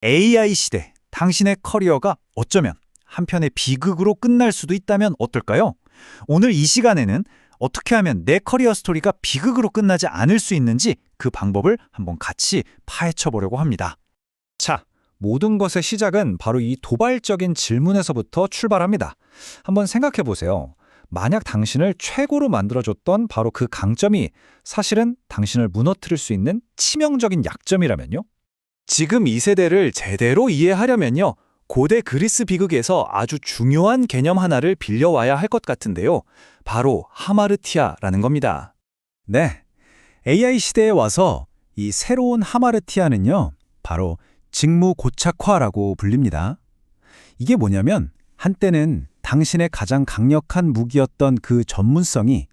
AI 시대, 당신의 커리어가 어쩌면 한편의 비극으로 끝날 수도 있다면 어떨까요? 오늘 이 시간에는 어떻게 하면 내 커리어 스토리가 비극으로 끝나지 않을 수 있는지 그 방법을 한번 같이 파헤쳐 보려고 합니다. 자, 모든 것의 시작은 바로 이 도발적인 질문에서부터 출발합니다. 한번 생각해 보세요. 만약 당신을 최고로 만들어줬던 바로 그 강점이 사실은 당신을 무너뜨릴 수 있는 치명적인 약점이라면요? 지금 이 세대를 제대로 이해하려면요. 고대 그리스 비극에서 아주 중요한 개념 하나를 빌려와야 할 것 같은데요. 바로 하마르티아라는 겁니다. 네, AI 시대에 와서 이 새로운 하마르티아는요. 바로 직무고착화라고 불립니다. 이게 뭐냐면 한때는 당신의 가장 강력한 무기였던 그 전문성이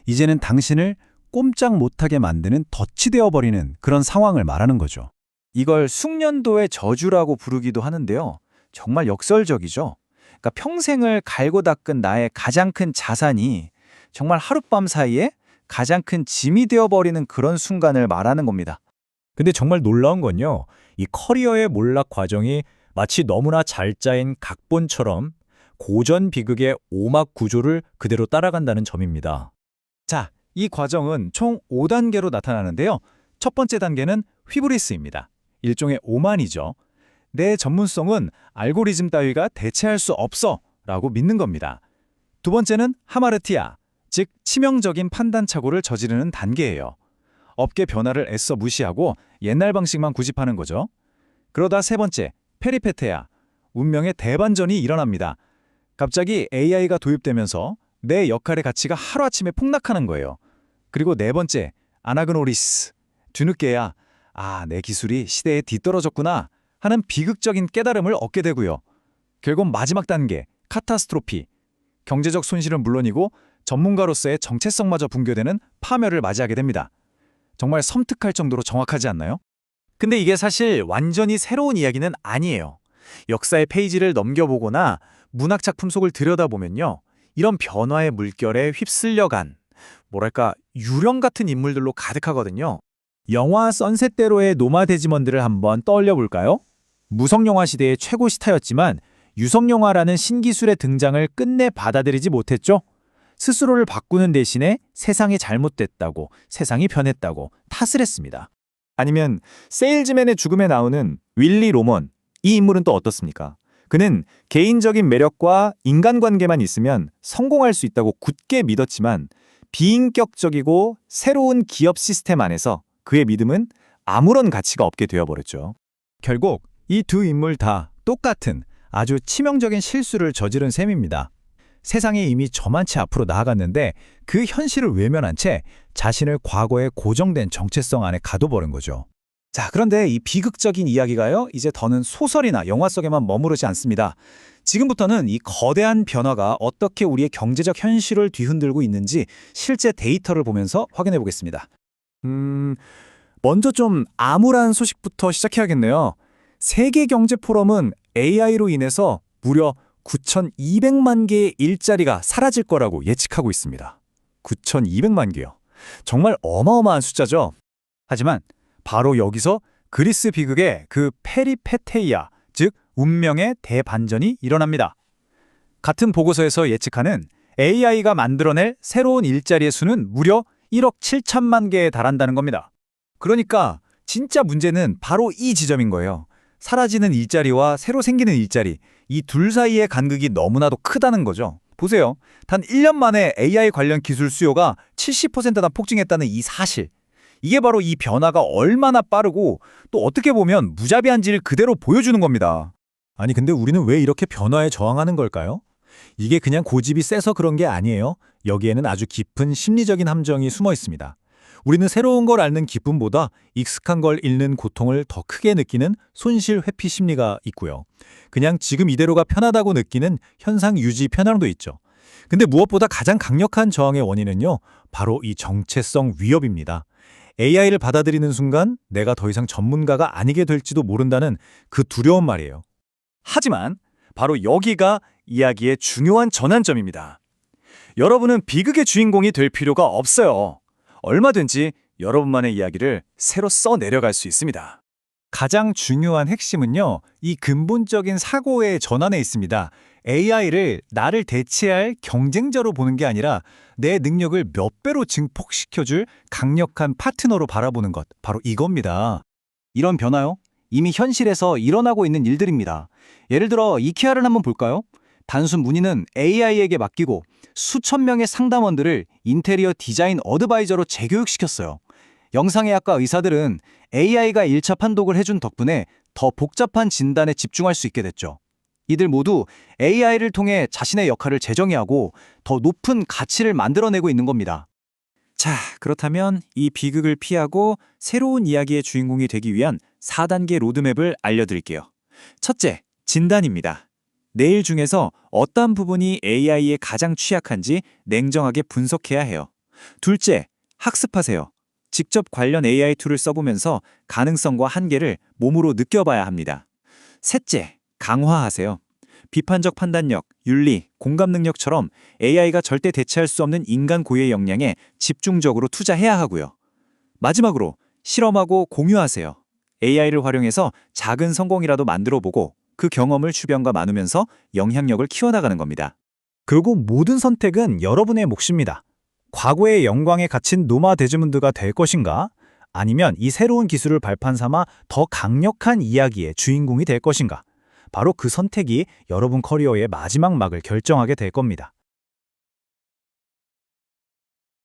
이제는 당신을 꼼짝 못하게 만드는 덫이 되어버리는 그런 상황을 말하는 거죠. 이걸 숙련도의 저주라고 부르기도 하는데요. 정말 역설적이죠. 그러니까 평생을 갈고 닦은 나의 가장 큰 자산이 정말 하룻밤 사이에 가장 큰 짐이 되어버리는 그런 순간을 말하는 겁니다. 근데 정말 놀라운 건요. 이 커리어의 몰락 과정이 마치 너무나 잘 짜인 각본처럼 고전 비극의 오막 구조를 그대로 따라간다는 점입니다. 자, 이 과정은 총 5단계로 나타나는데요. 첫 번째 단계는 휘브리스입니다. 일종의 오만이죠. 내 전문성은 알고리즘 따위가 대체할 수 없어 라고 믿는 겁니다. 두 번째는 하마르티아, 즉 치명적인 판단착오를 저지르는 단계예요. 업계 변화를 애써 무시하고 옛날 방식만 구집하는 거죠. 그러다 세 번째, 페리페테아, 운명의 대반전이 일어납니다. 갑자기 AI가 도입되면서 내 역할의 가치가 하루아침에 폭락하는 거예요. 그리고 네 번째, 아나그노리스, 뒤늦게야 내 기술이 시대에 뒤떨어졌구나 하는 비극적인 깨달음을 얻게 되고요. 결국 마지막 단계, 카타스트로피, 경제적 손실은 물론이고 전문가로서의 정체성마저 붕괴되는 파멸을 맞이하게 됩니다. 정말 섬뜩할 정도로 정확하지 않나요? 근데 이게 사실 완전히 새로운 이야기는 아니에요. 역사의 페이지를 넘겨보거나 문학작품 속을 들여다보면요. 이런 변화의 물결에 휩쓸려간, 유령 같은 인물들로 가득하거든요. 영화 선셋대로의 노마 데지먼드를 한번 떠올려 볼까요? 무성영화 시대의 최고 스타였지만 유성영화라는 신기술의 등장을 끝내 받아들이지 못했죠. 스스로를 바꾸는 대신에 세상이 잘못됐다고, 세상이 변했다고 탓을 했습니다. 아니면 세일즈맨의 죽음에 나오는 윌리 로먼, 이 인물은 또 어떻습니까? 그는 개인적인 매력과 인간관계만 있으면 성공할 수 있다고 굳게 믿었지만 비인격적이고 새로운 기업 시스템 안에서 그의 믿음은 아무런 가치가 없게 되어버렸죠. 결국 이 두 인물 다 똑같은 아주 치명적인 실수를 저지른 셈입니다. 세상이 이미 저만치 앞으로 나아갔는데 그 현실을 외면한 채 자신을 과거의 고정된 정체성 안에 가둬버린 거죠. 자, 그런데 이 비극적인 이야기가요, 이제 더는 소설이나 영화 속에만 머무르지 않습니다. 지금부터는 이 거대한 변화가 어떻게 우리의 경제적 현실을 뒤흔들고 있는지 실제 데이터를 보면서 확인해 보겠습니다. 먼저 좀 암울한 소식부터 시작해야겠네요. 세계경제포럼은 AI로 인해서 무려 9,200만 개의 일자리가 사라질 거라고 예측하고 있습니다. 9,200만 개요. 정말 어마어마한 숫자죠. 하지만 바로 여기서 그리스 비극의 그 페리페테이아, 즉 운명의 대반전이 일어납니다. 같은 보고서에서 예측하는 AI가 만들어낼 새로운 일자리의 수는 무려 1억 7천만 개에 달한다는 겁니다. 그러니까 진짜 문제는 바로 이 지점인 거예요. 사라지는 일자리와 새로 생기는 일자리, 이 둘 사이의 간극이 너무나도 크다는 거죠. 보세요. 단 1년 만에 AI 관련 기술 수요가 70%나 폭증했다는 이 사실. 이게 바로 이 변화가 얼마나 빠르고 또 어떻게 보면 무자비한지를 그대로 보여주는 겁니다. 아니 근데 우리는 왜 이렇게 변화에 저항하는 걸까요? 이게 그냥 고집이 세서 그런 게 아니에요. 여기에는 아주 깊은 심리적인 함정이 숨어 있습니다. 우리는 새로운 걸 앓는 기쁨보다 익숙한 걸 잃는 고통을 더 크게 느끼는 손실 회피 심리가 있고요. 그냥 지금 이대로가 편하다고 느끼는 현상 유지 편향도 있죠. 근데 무엇보다 가장 강력한 저항의 원인은요, 바로 이 정체성 위협입니다. AI를 받아들이는 순간 내가 더 이상 전문가가 아니게 될지도 모른다는 그 두려운 말이에요. 하지만 바로 여기가 이야기의 중요한 전환점입니다. 여러분은 비극의 주인공이 될 필요가 없어요. 얼마든지 여러분만의 이야기를 새로 써내려갈 수 있습니다. 가장 중요한 핵심은요, 이 근본적인 사고의 전환에 있습니다. AI를 나를 대체할 경쟁자로 보는 게 아니라 내 능력을 몇 배로 증폭시켜줄 강력한 파트너로 바라보는 것, 바로 이겁니다. 이런 변화요? 이미 현실에서 일어나고 있는 일들입니다. 예를 들어 이케아를 한번 볼까요? 단순 문의는 AI에게 맡기고 수천 명의 상담원들을 인테리어 디자인 어드바이저로 재교육시켰어요. 영상의학과 의사들은 AI가 1차 판독을 해준 덕분에 더 복잡한 진단에 집중할 수 있게 됐죠. 이들 모두 AI를 통해 자신의 역할을 재정의하고 더 높은 가치를 만들어내고 있는 겁니다. 자, 그렇다면 이 비극을 피하고 새로운 이야기의 주인공이 되기 위한 4단계 로드맵을 알려드릴게요. 첫째, 진단입니다. 내일 중에서 어떤 부분이 AI에 가장 취약한지 냉정하게 분석해야 해요. 둘째, 학습하세요. 직접 관련 AI 툴을 써보면서 가능성과 한계를 몸으로 느껴봐야 합니다. 셋째, 강화하세요. 비판적 판단력, 윤리, 공감 능력처럼 AI가 절대 대체할 수 없는 인간 고유의 역량에 집중적으로 투자해야 하고요. 마지막으로 실험하고 공유하세요. AI를 활용해서 작은 성공이라도 만들어보고 그 경험을 주변과 나누면서 영향력을 키워나가는 겁니다. 결국 모든 선택은 여러분의 몫입니다. 과거의 영광에 갇힌 노마 데즈문드가 될 것인가? 아니면 이 새로운 기술을 발판 삼아 더 강력한 이야기의 주인공이 될 것인가? 바로 그 선택이 여러분 커리어의 마지막 막을 결정하게 될 겁니다.